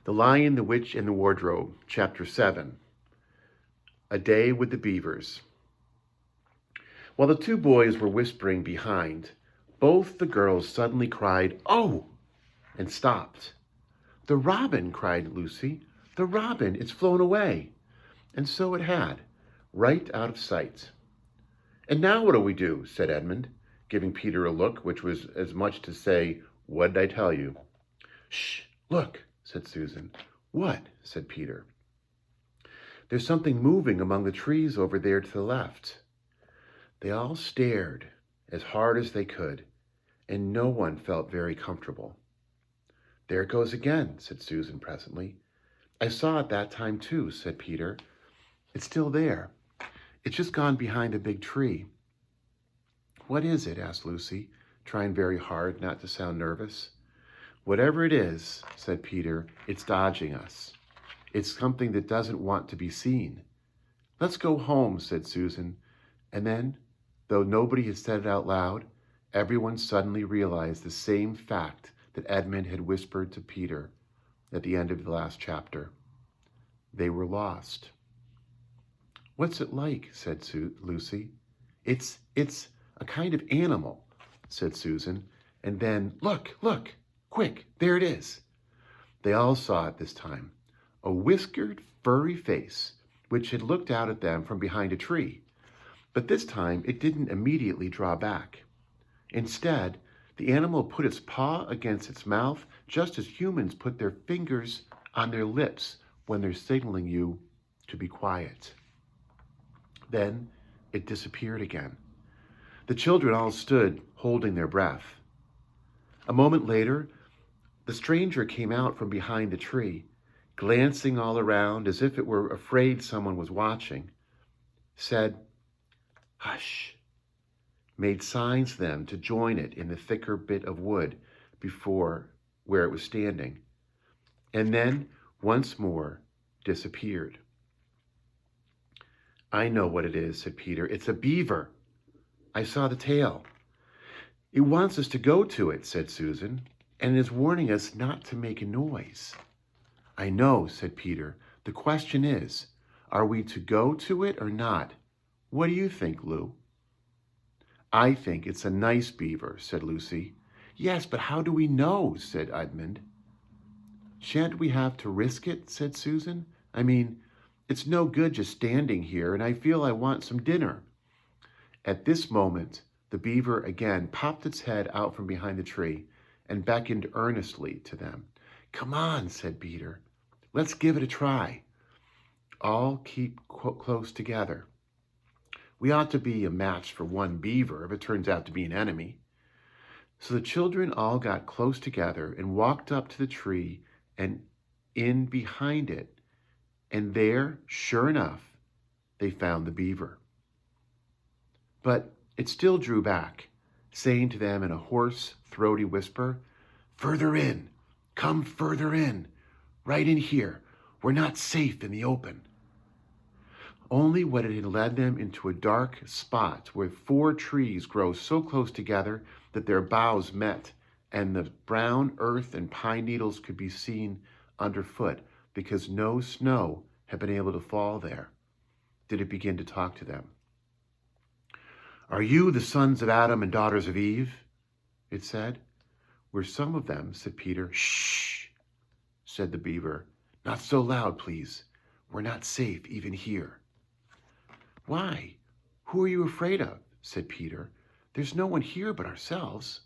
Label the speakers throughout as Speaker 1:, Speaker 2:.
Speaker 1: The Lion, the Witch, and the Wardrobe, Chapter 7, A Day with the Beavers. While the two boys were whispering behind, both the girls suddenly cried, "Oh!" and stopped. "The robin!" cried Lucy. "The robin! It's flown away!" And so it had, right out of sight. "And now what do we do?" said Edmund, giving Peter a look which was as much to say, "What did I tell you?" "Shh! Look!" said Susan. "What?" said Peter. "There's something moving among the trees over there to the left." They all stared as hard as they could, and no one felt very comfortable. "There it goes again," said Susan presently. "I saw it that time too," said Peter. "It's still there. It's just gone behind a big tree." "What is it?" asked Lucy, trying very hard not to sound nervous. "Whatever it is," said Peter, "it's dodging us. It's something that doesn't want to be seen." "Let's go home," said Susan. And then, though nobody had said it out loud, everyone suddenly realized the same fact that Edmund had whispered to Peter at the end of the last chapter. They were lost. "What's it like?" said Lucy. It's a kind of animal," said Susan. And then, look, quick, there it is." They all saw it this time, a whiskered, furry face, which had looked out at them from behind a tree. But this time it didn't immediately draw back. Instead, the animal put its paw against its mouth, just as humans put their fingers on their lips when they're signaling you to be quiet. Then it disappeared again. The children all stood holding their breath. A moment later, the stranger came out from behind the tree, glancing all around as if it were afraid someone was watching, said, "Hush," made signs to them to join it in the thicker bit of wood before where it was standing, and then once more disappeared. "I know what it is," said Peter. "It's a beaver. I saw the tail." "It wants us to go to it," said Susan, "and it is warning us not to make a noise." "I know," said Peter. "The question is, are we to go to it or not? What do you think, Lou?" "I think it's a nice beaver," said Lucy. "Yes, but how do we know?" said Edmund. "Shan't we have to risk it?" said Susan. "I mean, it's no good just standing here, and I feel I want some dinner." At this moment, the beaver again popped its head out from behind the tree and beckoned earnestly to them. "Come on," said Peter. "Let's give it a try. All keep close together. We ought to be a match for one beaver if it turns out to be an enemy." So the children all got close together and walked up to the tree and in behind it. And there, sure enough, they found the beaver. But it still drew back, saying to them in a hoarse, throaty whisper, "Further in, come further in, right in here. We're not safe in the open." Only when it had led them into a dark spot where 4 trees grow so close together that their boughs met, and the brown earth and pine needles could be seen underfoot because no snow had been able to fall there, did it begin to talk to them. "Are you the sons of Adam and daughters of Eve?" it said. "We're some of them," said Peter. "Shh," said the beaver. "Not so loud, please. We're not safe even here." "Why? Who are you afraid of?" said Peter. "There's no one here but ourselves."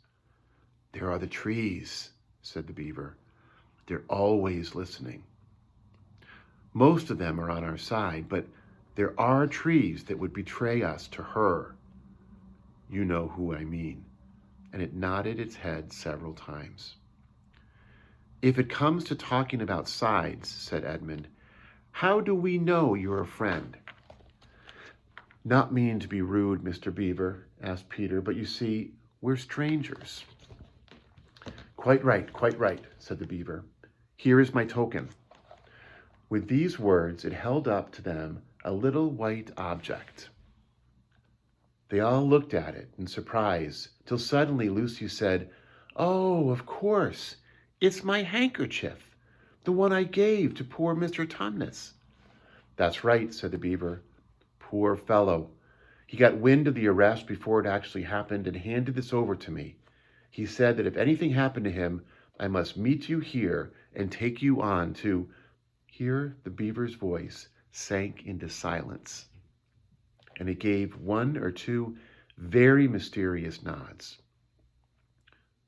Speaker 1: "There are the trees," said the beaver. "They're always listening. Most of them are on our side, but there are trees that would betray us to her. You know who I mean." And it nodded its head several times. "If it comes to talking about sides," said Edmund, "how do we know you're a friend?" "Not meaning to be rude, Mr. Beaver," asked Peter, "but you see, we're strangers." Quite right," said the beaver. "Here is my token." With these words, it held up to them a little white object. They all looked at it in surprise, till suddenly Lucy said, "Oh, of course, it's my handkerchief, The one I gave to poor Mr. Tumnus." "That's right," said the beaver. "Poor fellow. He got wind of the arrest before it actually happened and handed this over to me. He said that if anything happened to him, I must meet you here and take you on to—" Here the beaver's voice sank into silence, and it gave one or two very mysterious nods.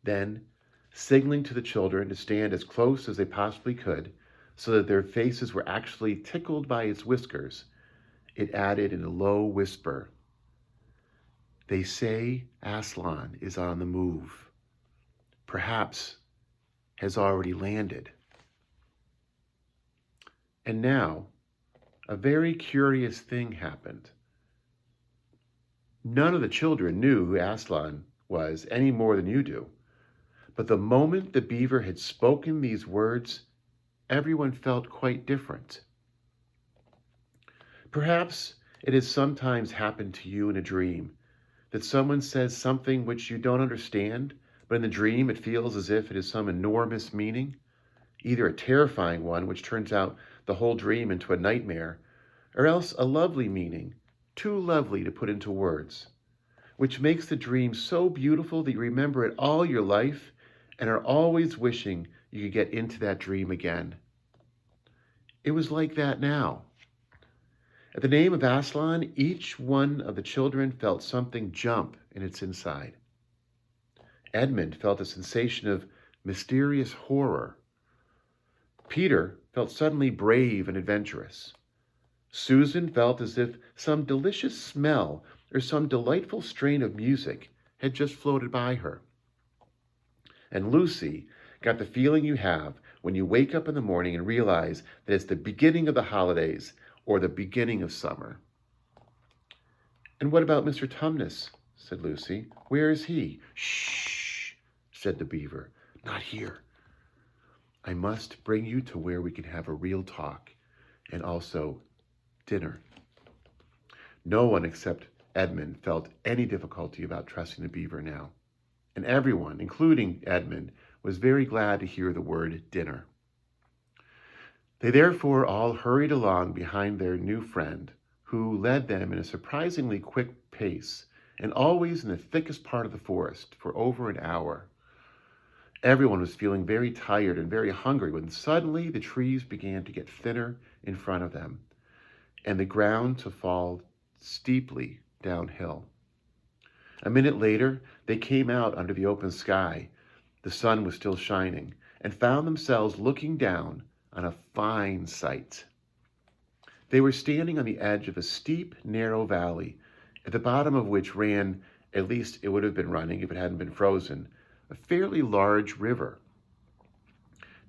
Speaker 1: Then, signaling to the children to stand as close as they possibly could, so that their faces were actually tickled by its whiskers, it added in a low whisper, "They say Aslan is on the move. Perhaps has already landed." And now, a very curious thing happened. None of the children knew who Aslan was any more than you do. But the moment the beaver had spoken these words, everyone felt quite different. Perhaps it has sometimes happened to you in a dream that someone says something which you don't understand, but in the dream it feels as if it has some enormous meaning, either a terrifying one, which turns out the whole dream into a nightmare, or else a lovely meaning, too lovely to put into words, which makes the dream so beautiful that you remember it all your life and are always wishing you could get into that dream again. It was like that now. At the name of Aslan, each one of the children felt something jump in its inside. Edmund felt a sensation of mysterious horror. Peter felt suddenly brave and adventurous. Susan felt as if some delicious smell or some delightful strain of music had just floated by her. And Lucy got the feeling you have when you wake up in the morning and realize that it's the beginning of the holidays or the beginning of summer. "And what about Mr. Tumnus?" said Lucy. "Where is he?" "Shh," said the beaver. "Not here. I must bring you to where we can have a real talk and also dinner." No one except Edmund felt any difficulty about trusting the beaver now, and everyone, including Edmund, was very glad to hear the word dinner. They therefore all hurried along behind their new friend, who led them in a surprisingly quick pace, and always in the thickest part of the forest, for over an hour. Everyone was feeling very tired and very hungry when suddenly the trees began to get thinner in front of them, and the ground to fall steeply downhill. A minute later, they came out under the open sky. The sun was still shining, and found themselves looking down on a fine sight. They were standing on the edge of a steep, narrow valley, at the bottom of which ran, at least it would have been running if it hadn't been frozen, a fairly large river.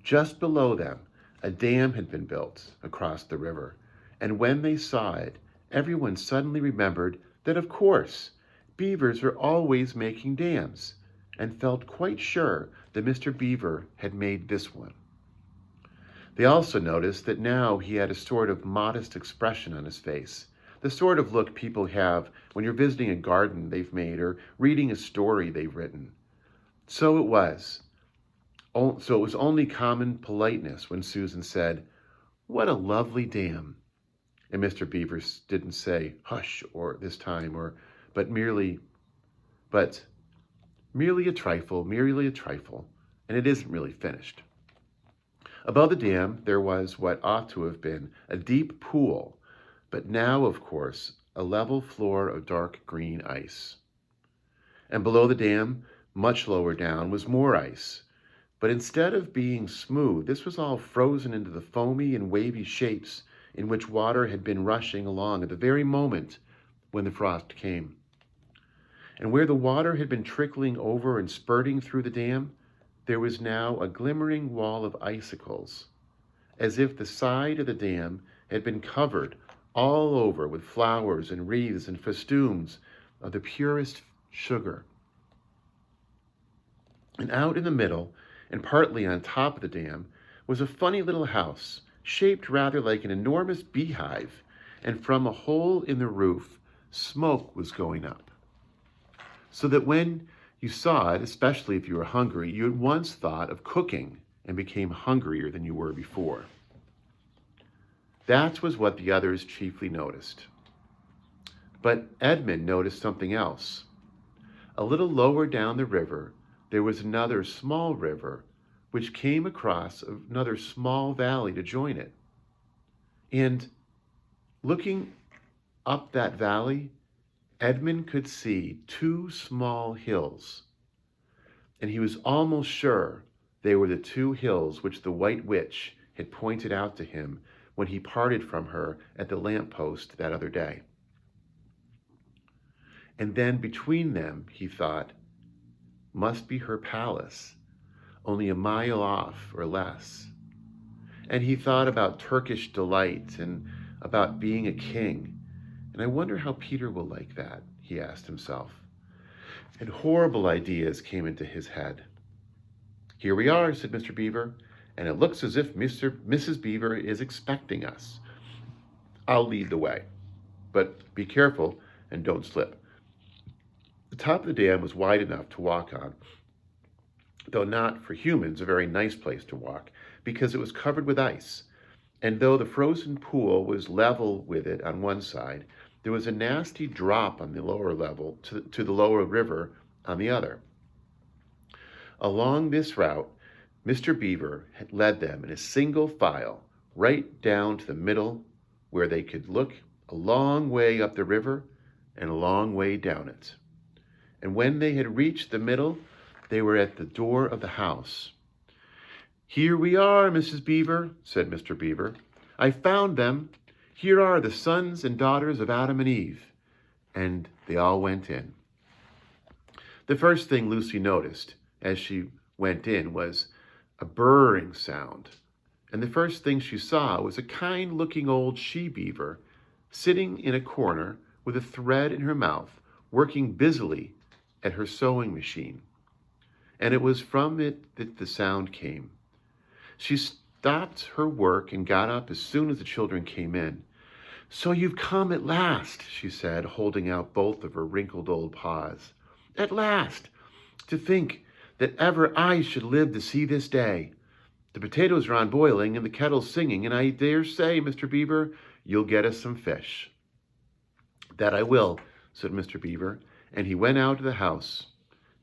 Speaker 1: Just below them, a dam had been built across the river, and when they saw it, everyone suddenly remembered that, of course, beavers are always making dams, and felt quite sure that Mr. Beaver had made this one. They also noticed that now he had a sort of modest expression on his face, the sort of look people have when you're visiting a garden they've made or reading a story they've written. So it was only common politeness when Susan said, "What a lovely dam." And Mr. Beaver didn't say "hush" or this time, but merely a trifle, and it isn't really finished. Above the dam, there was what ought to have been a deep pool, but now, of course, a level floor of dark green ice. And below the dam, much lower down, was more ice. But instead of being smooth, this was all frozen into the foamy and wavy shapes in which water had been rushing along at the very moment when the frost came. And where the water had been trickling over and spurting through the dam, there was now a glimmering wall of icicles, as if the side of the dam had been covered all over with flowers and wreaths and festoons of the purest sugar. And out in the middle, and partly on top of the dam, was a funny little house, shaped rather like an enormous beehive, and from a hole in the roof, smoke was going up. So that when you saw it, especially if you were hungry, you at once thought of cooking and became hungrier than you were before. That was what the others chiefly noticed. But Edmund noticed something else. A little lower down the river, there was another small river which came across another small valley to join it. And looking up that valley, Edmund could see two small hills. And he was almost sure they were the two hills which the White Witch had pointed out to him when he parted from her at the lamppost that other day. And then between them, he thought, must be her palace, only a mile off or less. And he thought about Turkish delight and about being a king. And I wonder how Peter will like that, he asked himself. And horrible ideas came into his head. Here we are, said Mr. Beaver, and it looks as if Mrs. Beaver is expecting us. I'll lead the way, but be careful and don't slip. The top of the dam was wide enough to walk on, though not for humans a very nice place to walk, because it was covered with ice. And though the frozen pool was level with it on one side, there was a nasty drop on the lower level to the lower river on the other. Along this route, Mr. Beaver had led them in a single file right down to the middle where they could look a long way up the river and a long way down it. And when they had reached the middle, they were at the door of the house. Here we are, Mrs. Beaver, said Mr. Beaver. I found them. Here are the sons and daughters of Adam and Eve. And they all went in. The first thing Lucy noticed as she went in was a burring sound. And the first thing she saw was a kind-looking old she-beaver sitting in a corner with a thread in her mouth, working busily at her sewing machine. And it was from it that the sound came. She stopped her work and got up as soon as the children came in. So you've come at last, she said, holding out both of her wrinkled old paws. At last! To think that ever I should live to see this day. The potatoes are on boiling and the kettle's singing, and I dare say, Mr. Beaver, you'll get us some fish. That I will, said Mr. Beaver, and he went out of the house,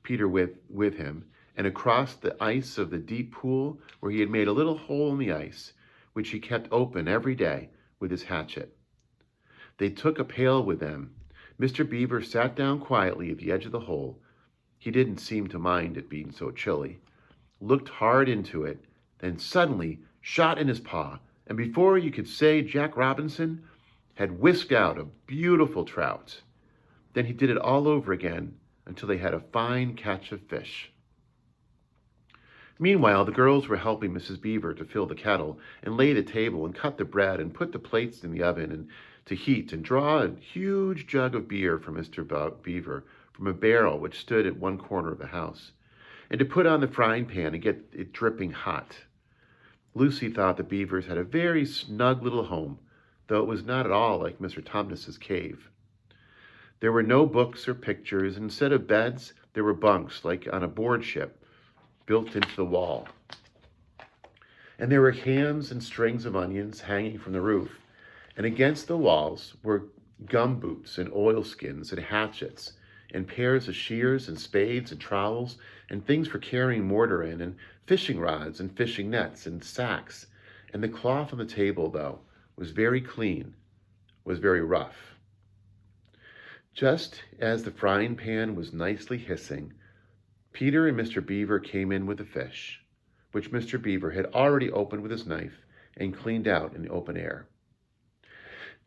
Speaker 1: Peter with him, and across the ice of the deep pool where he had made a little hole in the ice, which he kept open every day with his hatchet. They took a pail with them. Mr. Beaver sat down quietly at the edge of the hole. He didn't seem to mind it being so chilly, looked hard into it, then suddenly shot in his paw, and before you could say Jack Robinson, had whisked out a beautiful trout. Then he did it all over again until they had a fine catch of fish. Meanwhile, the girls were helping Mrs. Beaver to fill the kettle and lay the table and cut the bread and put the plates in the oven and to heat and draw a huge jug of beer for Mr. Beaver from a barrel which stood at one corner of the house, and to put on the frying pan and get it dripping hot. Lucy thought the Beavers had a very snug little home, though it was not at all like Mr. Tumnus's cave. There were no books or pictures, and instead of beds, there were bunks, like on a board ship, built into the wall. And there were hams and strings of onions hanging from the roof, and against the walls were gum boots and oilskins and hatchets, and pairs of shears and spades and trowels, and things for carrying mortar in, and fishing rods and fishing nets and sacks. And the cloth on the table, though, was very clean, was very rough. Just as the frying pan was nicely hissing, Peter and Mr. Beaver came in with the fish, which Mr. Beaver had already opened with his knife and cleaned out in the open air.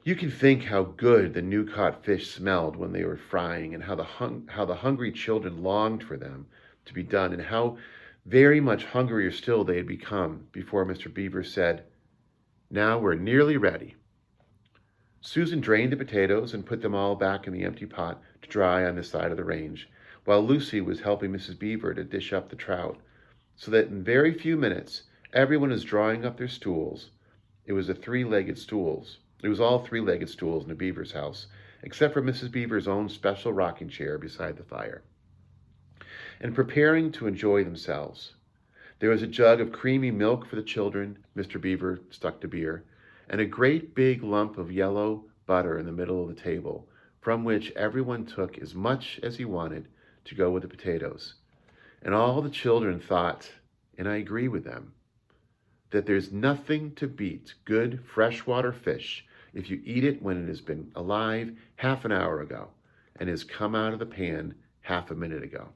Speaker 1: You can think how good the new-caught fish smelled when they were frying, and how the hungry children longed for them to be done, and how very much hungrier still they had become before Mr. Beaver said, "Now we're nearly ready." Susan drained the potatoes and put them all back in the empty pot to dry on the side of the range, while Lucy was helping Mrs. Beaver to dish up the trout, so that in very few minutes everyone was drawing up their stools. It was all three-legged stools in the Beaver's house, except for Mrs. Beaver's own special rocking chair beside the fire, and preparing to enjoy themselves. There was a jug of creamy milk for the children, Mr. Beaver stuck to beer, and a great big lump of yellow butter in the middle of the table, from which everyone took as much as he wanted to go with the potatoes. And all the children thought, and I agree with them, that there's nothing to beat good freshwater fish if you eat it when it has been alive half an hour ago and has come out of the pan half a minute ago.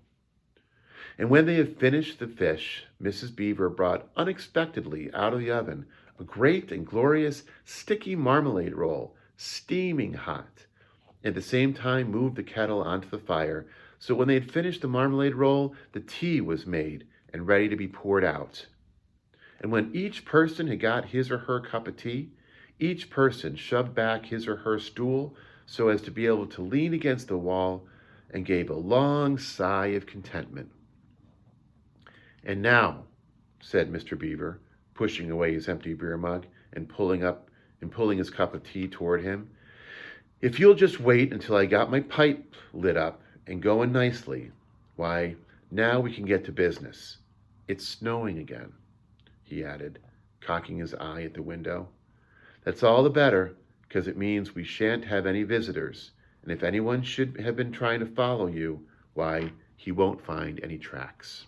Speaker 1: And when they had finished the fish, Mrs. Beaver brought unexpectedly out of the oven a great and glorious sticky marmalade roll, steaming hot. At the same time moved the kettle onto the fire, so when they had finished the marmalade roll, the tea was made and ready to be poured out. And when each person had got his or her cup of tea, each person shoved back his or her stool so as to be able to lean against the wall and gave a long sigh of contentment. And now, said Mr. Beaver, pushing away his empty beer mug and pulling his cup of tea toward him, if you'll just wait until I got my pipe lit up and going nicely, why, now we can get to business. It's snowing again, he added, cocking his eye at the window. That's all the better, because it means we shan't have any visitors, and if anyone should have been trying to follow you, why, he won't find any tracks.